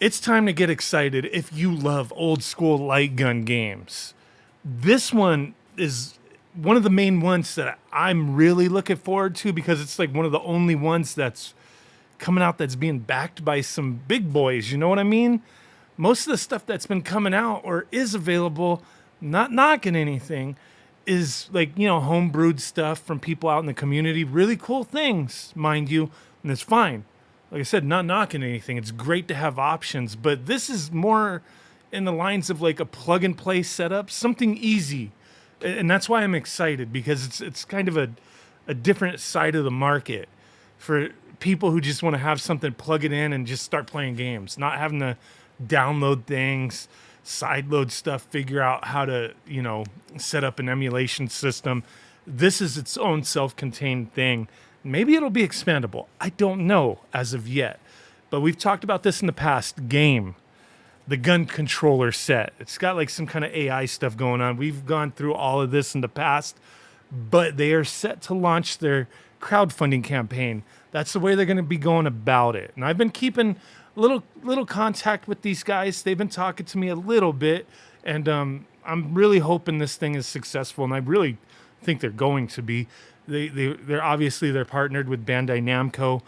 It's time to get excited if you love old school light gun games. This one is one of the main ones that I'm really looking forward to because it's like one of the only ones that's coming out that's being backed by some big boys. You know what I mean? Most of the stuff that's been coming out or is available, not knocking anything, is like, homebrewed stuff from people out in the community. Really cool things, mind you, and it's fine. Like I said, not knocking anything. It's great to have options, but this is more in the lines of like a plug and play setup, something easy. And that's why I'm excited because it's kind of a different side of the market for people who just want to have something, plug it in and just start playing games, not having to download things, sideload stuff, figure out how to, set up an emulation system. This is its own self-contained thing. Maybe it'll be expandable. I don't know as of yet. But we've talked about this in the past. Gaime, the gun controller set. It's got like some kind of AI stuff going on. We've gone through all of this in the past, but they are set to launch their crowdfunding campaign. That's the way they're going to be going about it. And I've been keeping little contact with these guys. They've been talking to me a little bit, and I'm really hoping this thing is successful, and I really think they're going to be. They're obviously they're partnered with Bandai Namco,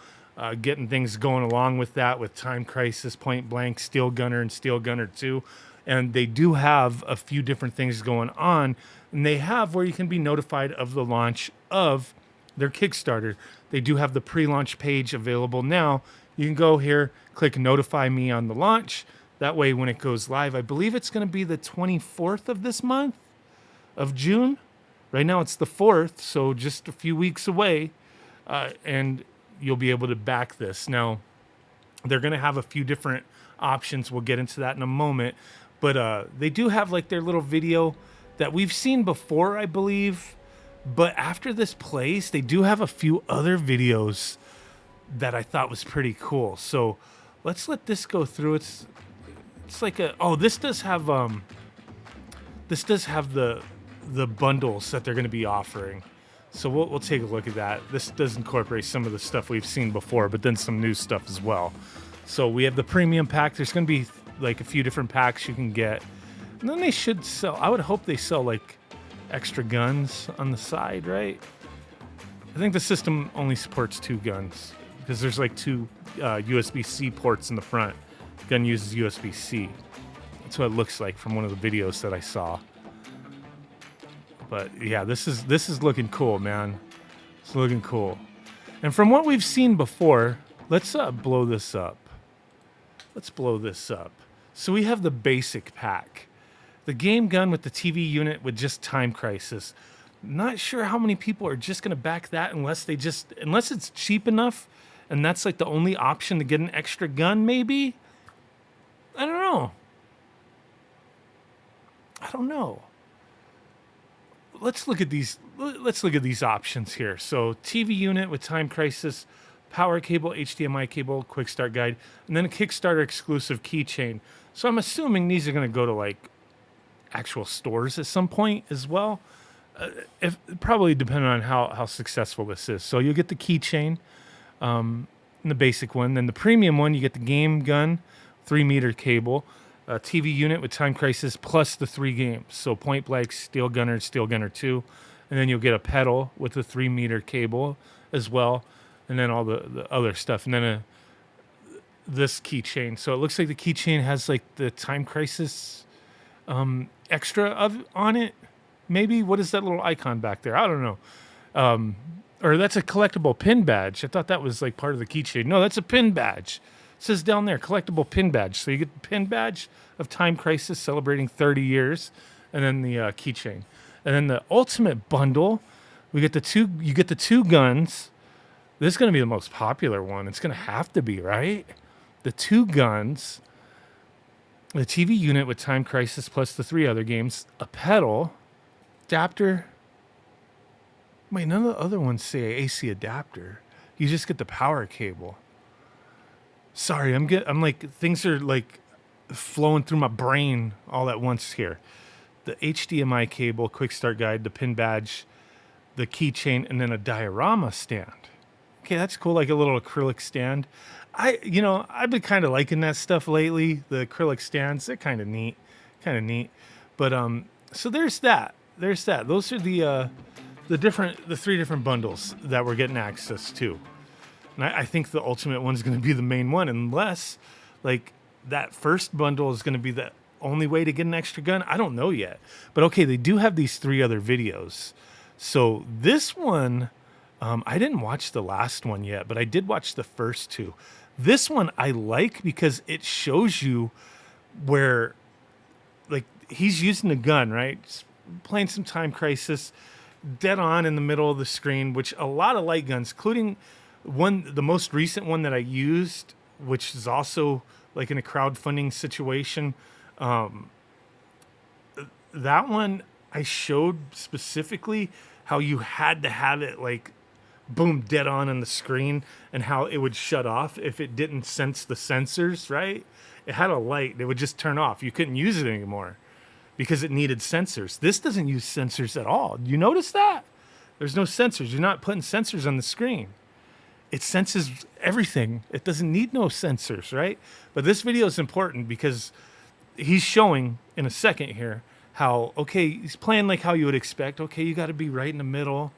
getting things going along with that, with Time Crisis, Point Blank, Steel Gunner, and Steel Gunner 2. And they do have a few different things going on, and they have where you can be notified of the launch of their Kickstarter. They do have the pre-launch page available now. You can go here, click notify me on the launch. That way when it goes live, I believe it's going to be the 24th of this month of June. Right now it's the 4th, so just a few weeks away, and you'll be able to back this. Now, they're going to have a few different options. We'll get into that in a moment. But they do have like their little video that we've seen before, I believe. But after this plays, they do have a few other videos that I thought was pretty cool. So let's let this go through. It's like this does have the bundles that they're going to be offering. So we'll take a look at that. This does incorporate some of the stuff we've seen before, but then some new stuff as well. So we have the premium pack. There's going to be like a few different packs you can get. And then they should sell, I would hope they sell like extra guns on the side, right? I think the system only supports 2 guns because there's like 2 USB-C ports in the front. The gun uses USB-C. That's what it looks like from one of the videos that I saw. But yeah, this is looking cool, man. It's looking cool. And from what we've seen before, let's blow this up. Let's blow this up. So we have the basic pack. The game gun with the TV unit with just Time Crisis. Not sure how many people are just going to back that unless it's cheap enough and that's like the only option to get an extra gun, maybe? I don't know. Let's look at these options here. So TV unit with Time Crisis, power cable, HDMI cable, quick start guide, and then a Kickstarter exclusive keychain. So I'm assuming these are going to go to like actual stores at some point as well. If probably depending on how successful this is. So you'll get the keychain, the basic one. Then the premium one, you get the game gun, 3-meter cable, TV unit with Time Crisis plus the 3 games. So Point Blank, Steel Gunner, Steel Gunner 2. And then you'll get a pedal with the 3-meter cable as well. And then all the other stuff. And then this keychain. So it looks like the keychain has like the Time Crisis extra on it. Maybe. What is that little icon back there? I don't know. Or that's a collectible pin badge. I thought that was like part of the keychain. No, that's a pin badge. It says down there, collectible pin badge. So you get the pin badge of Time Crisis celebrating 30 years, and then the keychain. And then the ultimate bundle, you get the 2 guns. This is going to be the most popular one. It's going to have to be, right? The 2 guns, the TV unit with Time Crisis plus the 3 other games, a pedal, adapter. Wait, none of the other ones say AC adapter. You just get the power cable. Sorry, I'm like, things are like flowing through my brain all at once here. The HDMI cable, quick start guide, the pin badge, the keychain, and then a diorama stand. Okay, that's cool, like a little acrylic stand. I've been kind of liking that stuff lately. The acrylic stands, they're kind of neat. But so there's that. There's that. Those are the three different bundles that we're getting access to. And I think the ultimate one's going to be the main one, unless like that first bundle is going to be the only way to get an extra gun. I don't know yet. But okay, they do have these 3 other videos. So this one, I didn't watch the last one yet, but I did watch the first 2. This one I like because it shows you where, like, he's using a gun, right? Just playing some Time Crisis, dead on in the middle of the screen, which a lot of light guns, including the most recent one that I used, which is also like in a crowdfunding situation. That one I showed specifically how you had to have it like boom dead on the screen, and how it would shut off if it didn't sense the sensors, right? It had a light, it would just turn off. You couldn't use it anymore because it needed sensors. This doesn't use sensors at all. You notice that? There's no sensors. You're not putting sensors on the screen. It senses everything. It doesn't need no sensors, right? But this video is important because he's showing in a second here how, okay, he's playing like how you would expect. Okay, you got to be right in the middle.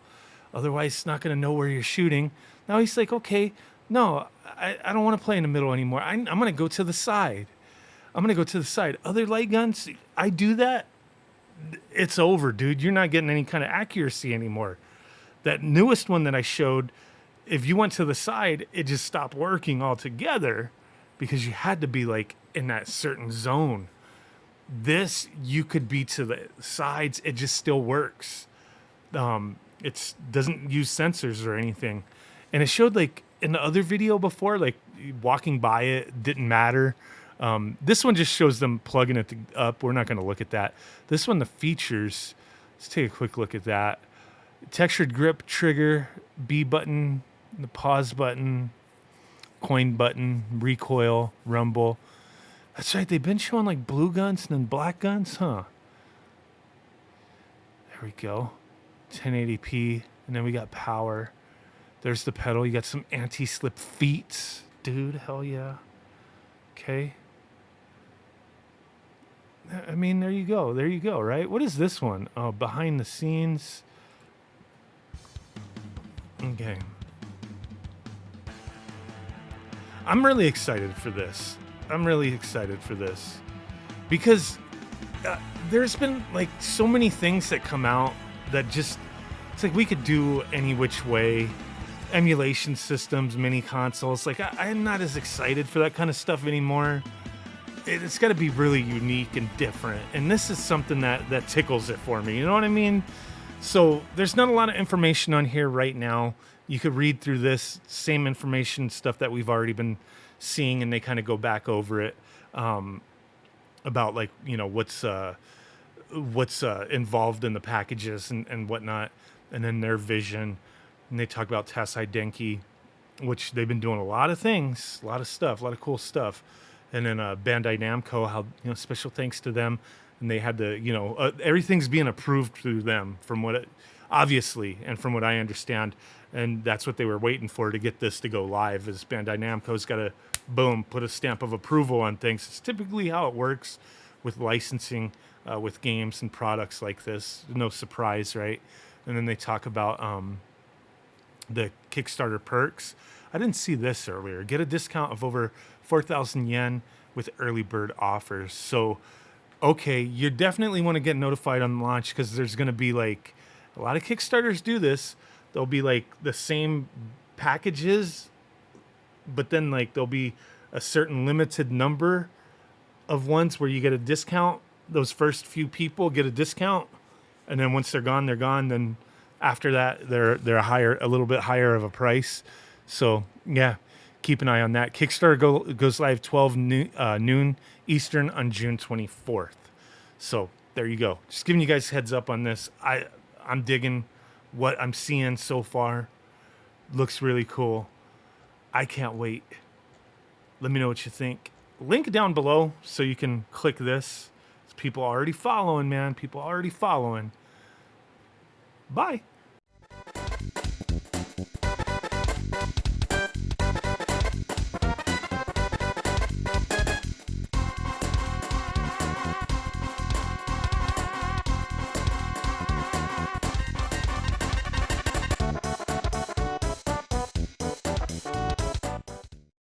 Otherwise, it's not going to know where you're shooting. Now he's like, okay, no, I don't want to play in the middle anymore. I'm going to go to the side. I'm going to go to the side. Other light guns, I do that. It's over, dude. You're not getting any kind of accuracy anymore. That newest one that I showed, if you went to the side, it just stopped working altogether because you had to be like in that certain zone. This, you could be to the sides. It just still works. It doesn't use sensors or anything. And it showed like in the other video before, like walking by it didn't matter. This one just shows them plugging it up. We're not going to look at that. This one, the features, let's take a quick look at that. Textured grip, trigger, B button, the pause button, coin button, recoil, rumble. That's right. They've been showing like blue guns and then black guns, huh? There we go. 1080p. And then we got power. There's the pedal. You got some anti-slip feet. Dude, hell yeah. Okay. I mean, there you go. There you go, right? What is this one? Oh, behind the scenes. Okay. I'm really excited for this. Because there's been like so many things that come out that just, it's like we could do any which way. Emulation systems, mini consoles. Like I'm not as excited for that kind of stuff anymore. It's got to be really unique and different. And this is something that tickles it for me. You know what I mean? So there's not a lot of information on here right now. You could read through this same information stuff that we've already been seeing, and they kind of go back over it about like, you know, what's involved in the packages and whatnot, and then their vision. And they talk about Tasai Denki, which they've been doing a lot of things, a lot of stuff, a lot of cool stuff. And then Bandai Namco, how, you know, special thanks to them. And they had to, you know, everything's being approved through them from obviously, and from what I understand. And that's what they were waiting for to get this to go live, is Bandai Namco's got to, boom, put a stamp of approval on things. It's typically how it works with licensing, with games and products like this. No surprise, right? And then they talk about the Kickstarter perks. I didn't see this earlier. Get a discount of over 4,000 yen with early bird offers. So, okay, you definitely want to get notified on launch, because there's going to be like, a lot of Kickstarters do this. There'll be like the same packages, but then like there'll be a certain limited number of ones where you get a discount. Those first few people get a discount, and then once they're gone, they're gone. Then after that, they're a little bit higher of a price. So yeah, keep an eye on that. Kickstarter goes live 12 noon Eastern on June 24th. So there you go. Just giving you guys heads up on this. I'm digging what I'm seeing so far. Looks really cool. I can't wait. Let me know what you think. Link down below so you can click this. People already following, man. People already following. Bye.